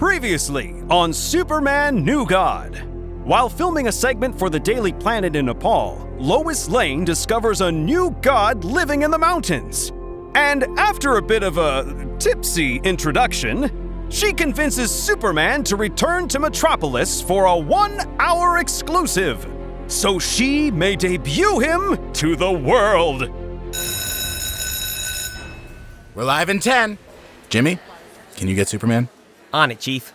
Previously on Superman New God. While filming a segment for the Daily Planet in Nepal, Lois Lane discovers a new god living in the mountains. And after a bit of a tipsy introduction, she convinces Superman to return to Metropolis for a 1-hour exclusive, so she may debut him to the world. We're live in 10. Jimmy, can you get Superman? On it, Chief.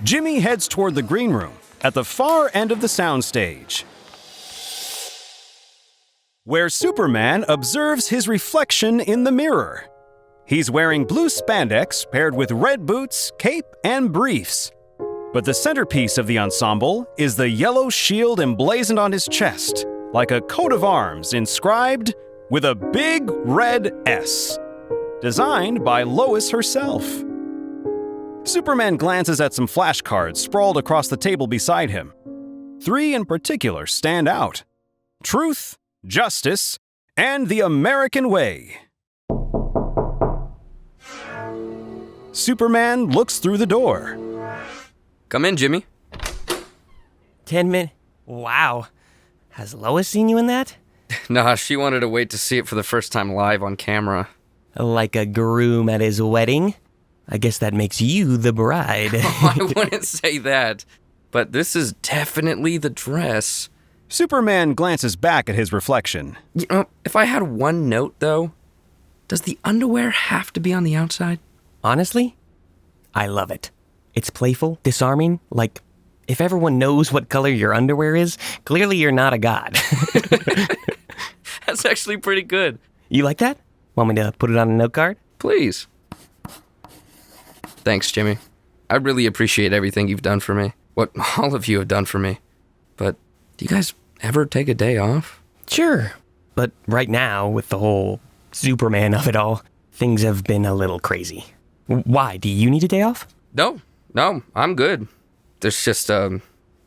Jimmy heads toward the green room at the far end of the soundstage, where Superman observes his reflection in the mirror. He's wearing blue spandex paired with red boots, cape, and briefs. But the centerpiece of the ensemble is the yellow shield emblazoned on his chest, like a coat of arms inscribed with a big red S, designed by Lois herself. Superman glances at some flashcards sprawled across the table beside him. 3 in particular stand out: Truth, Justice, and the American Way. Superman looks through the door. Come in, Jimmy. 10 minutes. Wow. Has Lois seen you in that? Nah, she wanted to wait to see it for the first time live on camera. Like a groom at his wedding? I guess that makes you the bride. Oh, I wouldn't say that. But this is definitely the dress. Superman glances back at his reflection. You know, if I had one note, though, does the underwear have to be on the outside? Honestly, I love it. It's playful, disarming, like, if everyone knows what color your underwear is, clearly you're not a god. That's actually pretty good. You like that? Want me to put it on a note card? Please. Thanks, Jimmy. I really appreciate everything you've done for me. What all of you have done for me. But do you guys ever take a day off? Sure. But right now, with the whole Superman of it all, things have been a little crazy. Why? Do you need a day off? No, I'm good. There's just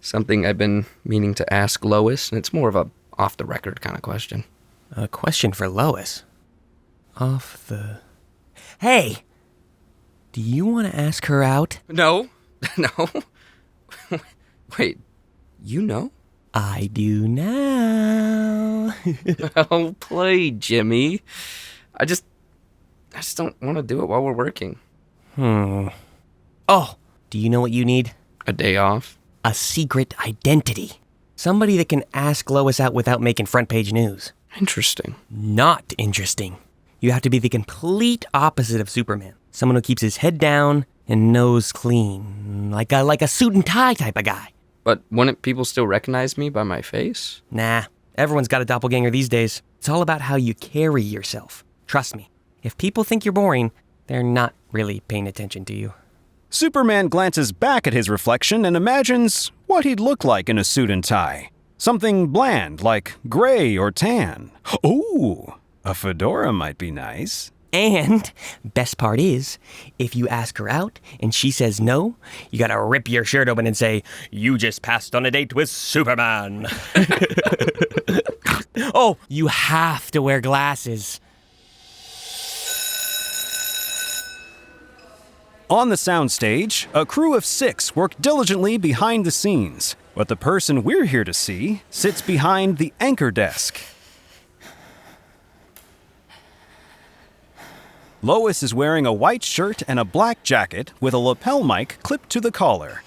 something I've been meaning to ask Lois, and it's more of a off-the-record kind of question. A question for Lois. Hey! Do you want to ask her out? No. Wait, you know? I do now. Oh, play, Jimmy. I just don't want to do it while we're working. Oh, do you know what you need? A day off? A secret identity. Somebody that can ask Lois out without making front page news. Interesting. Not interesting. You have to be the complete opposite of Superman. Someone who keeps his head down and nose clean. Like a suit and tie type of guy. But wouldn't people still recognize me by my face? Nah, everyone's got a doppelganger these days. It's all about how you carry yourself. Trust me, if people think you're boring, they're not really paying attention to you. Superman glances back at his reflection and imagines what he'd look like in a suit and tie. Something bland, like gray or tan. Ooh, a fedora might be nice. And, best part is, if you ask her out and she says no, you gotta rip your shirt open and say, "You just passed on a date with Superman." Oh, you have to wear glasses. On the soundstage, a crew of 6 work diligently behind the scenes, but the person we're here to see sits behind the anchor desk. Lois is wearing a white shirt and a black jacket with a lapel mic clipped to the collar.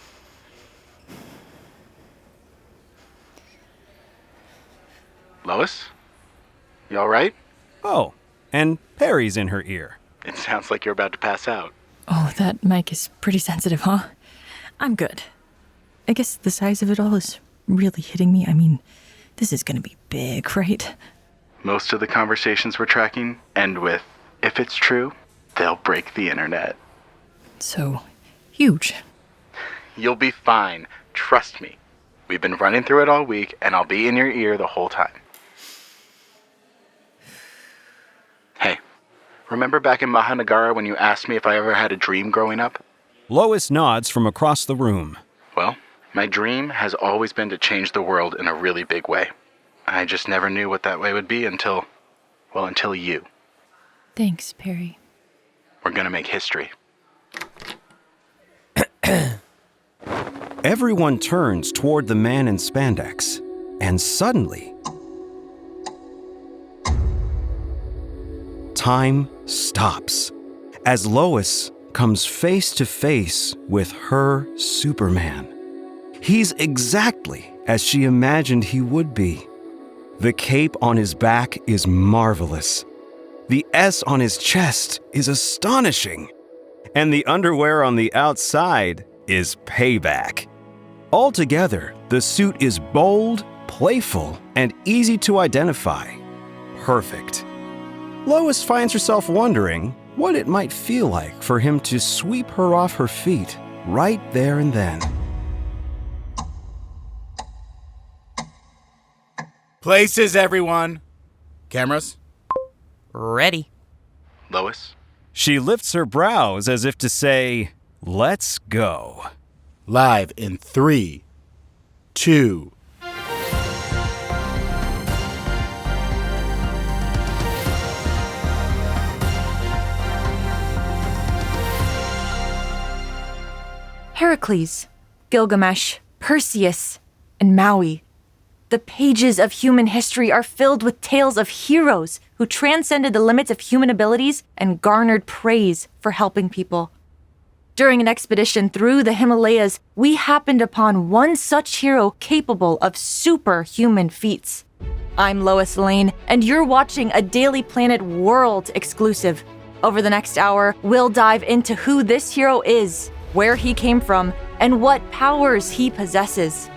Lois? You all right? Oh, and Perry's in her ear. It sounds like you're about to pass out. Oh, that mic is pretty sensitive, huh? I'm good. I guess the size of it all is really hitting me. I mean, this is gonna be big, right? Most of the conversations we're tracking end with, "If it's true, they'll break the internet." So, huge. You'll be fine. Trust me. We've been running through it all week, and I'll be in your ear the whole time. Hey, remember back in Mahanagara when you asked me if I ever had a dream growing up? Lois nods from across the room. Well, my dream has always been to change the world in a really big way. I just never knew what that way would be until you. Thanks, Perry. We're gonna make history. Everyone turns toward the man in spandex, and suddenly, time stops as Lois comes face to face with her Superman. He's exactly as she imagined he would be. The cape on his back is marvelous. The S on his chest is astonishing. And the underwear on the outside is payback. Altogether, the suit is bold, playful, and easy to identify. Perfect. Lois finds herself wondering what it might feel like for him to sweep her off her feet right there and then. Places, everyone. Cameras. Ready. Lois? She lifts her brows as if to say, "Let's go." Live in 3, 2. Heracles, Gilgamesh, Perseus, and Maui. The pages of human history are filled with tales of heroes who transcended the limits of human abilities and garnered praise for helping people. During an expedition through the Himalayas, we happened upon one such hero capable of superhuman feats. I'm Lois Lane, and you're watching a Daily Planet World exclusive. Over the next hour, we'll dive into who this hero is, where he came from, and what powers he possesses.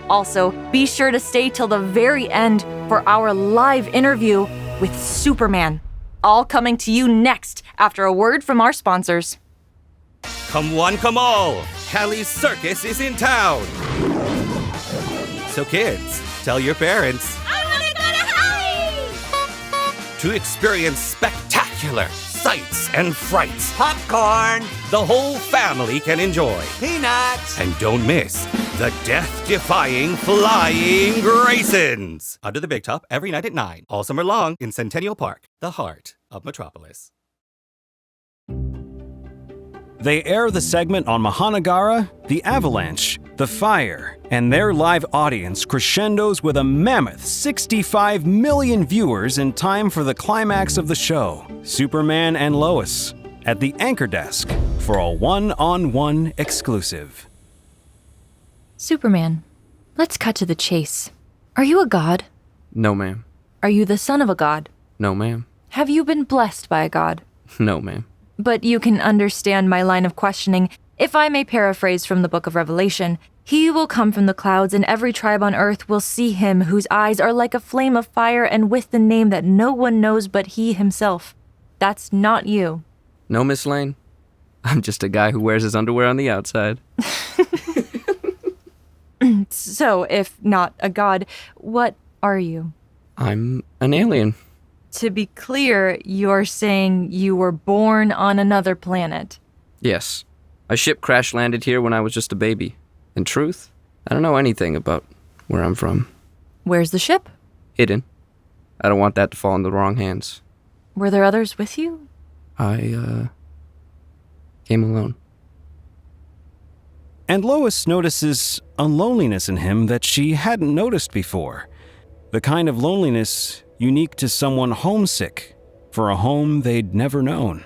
Also, be sure to stay till the very end for our live interview with Superman. All coming to you next after a word from our sponsors. Come one, come all! Callie's Circus is in town! So kids, tell your parents. I want to go to Halley's! To experience spectacular sights and frights Popcorn! the whole family can enjoy. Peanuts! And don't miss the death-defying flying Graysons! Under the Big Top every night at 9, all summer long in Centennial Park, the heart of Metropolis. They air the segment on Mahanagara, The Avalanche, The Fire, and their live audience crescendos with a mammoth 65 million viewers in time for the climax of the show, Superman and Lois, at the Anchor Desk for a one-on-one exclusive. Superman, let's cut to the chase. Are you a god? No, ma'am. Are you the son of a god? No, ma'am. Have you been blessed by a god? No, ma'am. But you can understand my line of questioning. If I may paraphrase from the book of Revelation, he will come from the clouds, and every tribe on earth will see him, whose eyes are like a flame of fire, and with the name that no one knows but he himself. That's not you. No, Miss Lane. I'm just a guy who wears his underwear on the outside. So, if not a god, what are you? I'm an alien. To be clear, you're saying you were born on another planet. Yes. A ship crash landed here when I was just a baby. In truth, I don't know anything about where I'm from. Where's the ship? Hidden. I don't want that to fall in the wrong hands. Were there others with you? I came alone. And Lois notices a loneliness in him that she hadn't noticed before. The kind of loneliness unique to someone homesick for a home they'd never known.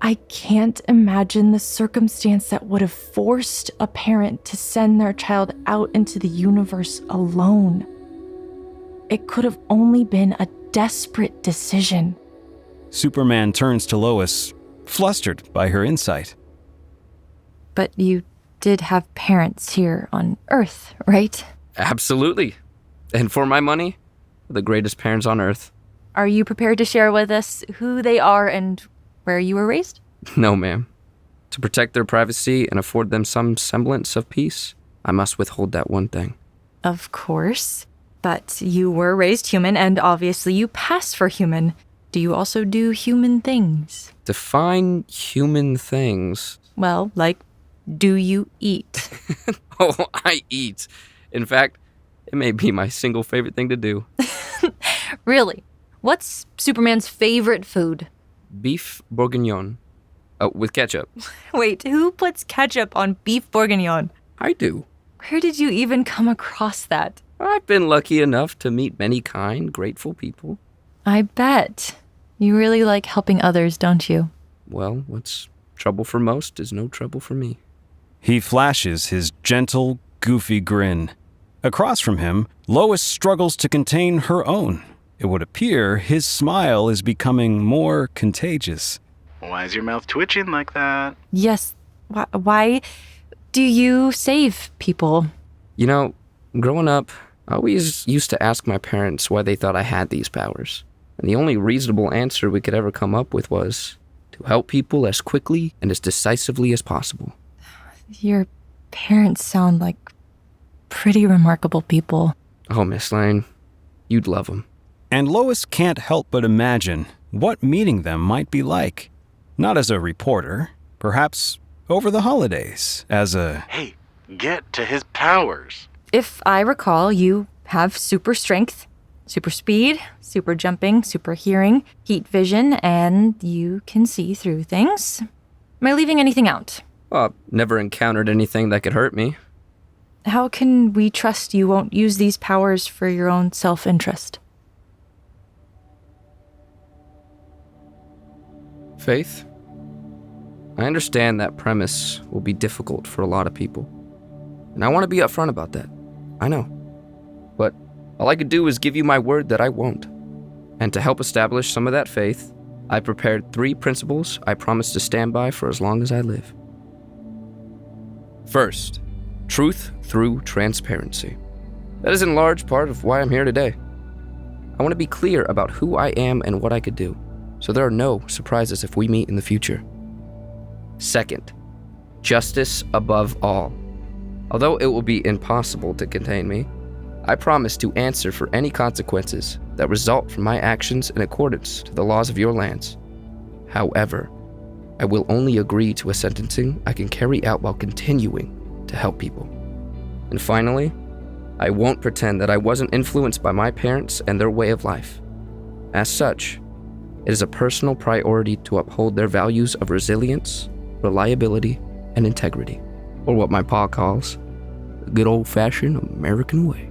I can't imagine the circumstance that would have forced a parent to send their child out into the universe alone. It could have only been a desperate decision. Superman turns to Lois, flustered by her insight. But you did have parents here on Earth, right? Absolutely. And for my money, the greatest parents on Earth. Are you prepared to share with us who they are and where you were raised? No, ma'am. To protect their privacy and afford them some semblance of peace, I must withhold that one thing. Of course. But you were raised human, and obviously you pass for human. Do you also do human things? Define human things. Well, like, do you eat? Oh, I eat. In fact, it may be my single favorite thing to do. Really? What's Superman's favorite food? Beef bourguignon. Oh, with ketchup. Wait, who puts ketchup on beef bourguignon? I do. Where did you even come across that? I've been lucky enough to meet many kind, grateful people. I bet. You really like helping others, don't you? Well, what's trouble for most is no trouble for me. He flashes his gentle, goofy grin. Across from him, Lois struggles to contain her own. It would appear his smile is becoming more contagious. Why is your mouth twitching like that? Yes. Why do you save people? You know, growing up, I always used to ask my parents why they thought I had these powers. And the only reasonable answer we could ever come up with was to help people as quickly and as decisively as possible. Your parents sound like pretty remarkable people. Oh, Miss Lane, you'd love them. And Lois can't help but imagine what meeting them might be like. Not as a reporter, perhaps over the holidays, as a... Hey, get to his powers. If I recall, you have super strength, super speed, super jumping, super hearing, heat vision, and you can see through things. Am I leaving anything out? Well, I've never encountered anything that could hurt me. How can we trust you won't use these powers for your own self-interest? Faith, I understand that premise will be difficult for a lot of people. And I want to be upfront about that. I know. But all I could do is give you my word that I won't. And to help establish some of that faith, I prepared 3 principles I promise to stand by for as long as I live. First, truth through transparency. That is in large part of why I'm here today. I want to be clear about who I am and what I could do, so there are no surprises if we meet in the future. Second, justice above all. Although it will be impossible to contain me, I promise to answer for any consequences that result from my actions in accordance to the laws of your lands. However, I will only agree to a sentencing I can carry out while continuing to help people. And finally, I won't pretend that I wasn't influenced by my parents and their way of life. As such, it is a personal priority to uphold their values of resilience, reliability, and integrity, or what my pa calls the good old-fashioned American way.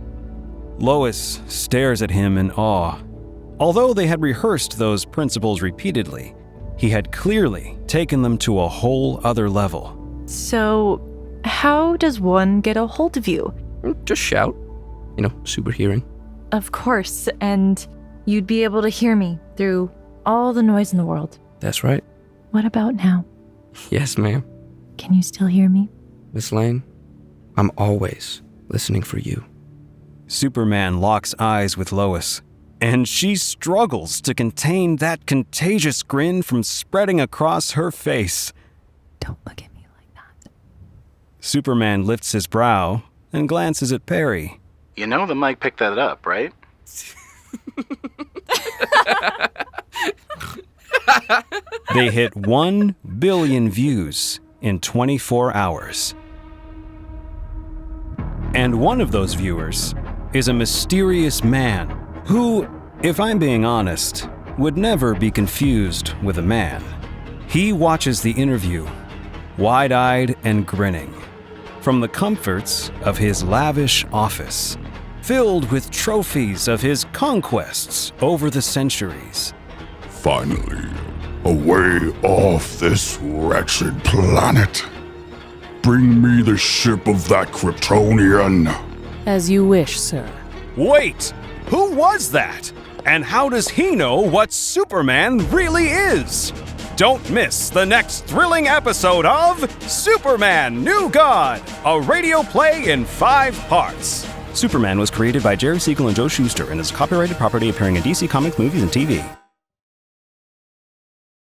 Lois stares at him in awe. Although they had rehearsed those principles repeatedly, he had clearly taken them to a whole other level. So, how does one get a hold of you? Just shout. Super hearing. Of course, and you'd be able to hear me through all the noise in the world. That's right. What about now? Yes, ma'am. Can you still hear me? Miss Lane, I'm always listening for you. Superman locks eyes with Lois, and she struggles to contain that contagious grin from spreading across her face. Don't look at me like that. Superman lifts his brow and glances at Perry. You know the mic picked that up, right? They hit 1 billion views in 24 hours. And one of those viewers is a mysterious man who, if I'm being honest, would never be confused with a man. He watches the interview, wide-eyed and grinning, from the comforts of his lavish office, filled with trophies of his conquests over the centuries. Finally, away off this wretched planet. Bring me the ship of that Kryptonian. As you wish, sir. Wait! Who was that? And how does he know what Superman really is? Don't miss the next thrilling episode of Superman New God, a radio play in 5 parts. Superman was created by Jerry Siegel and Joe Shuster and is copyrighted property appearing in DC Comics, movies, and TV.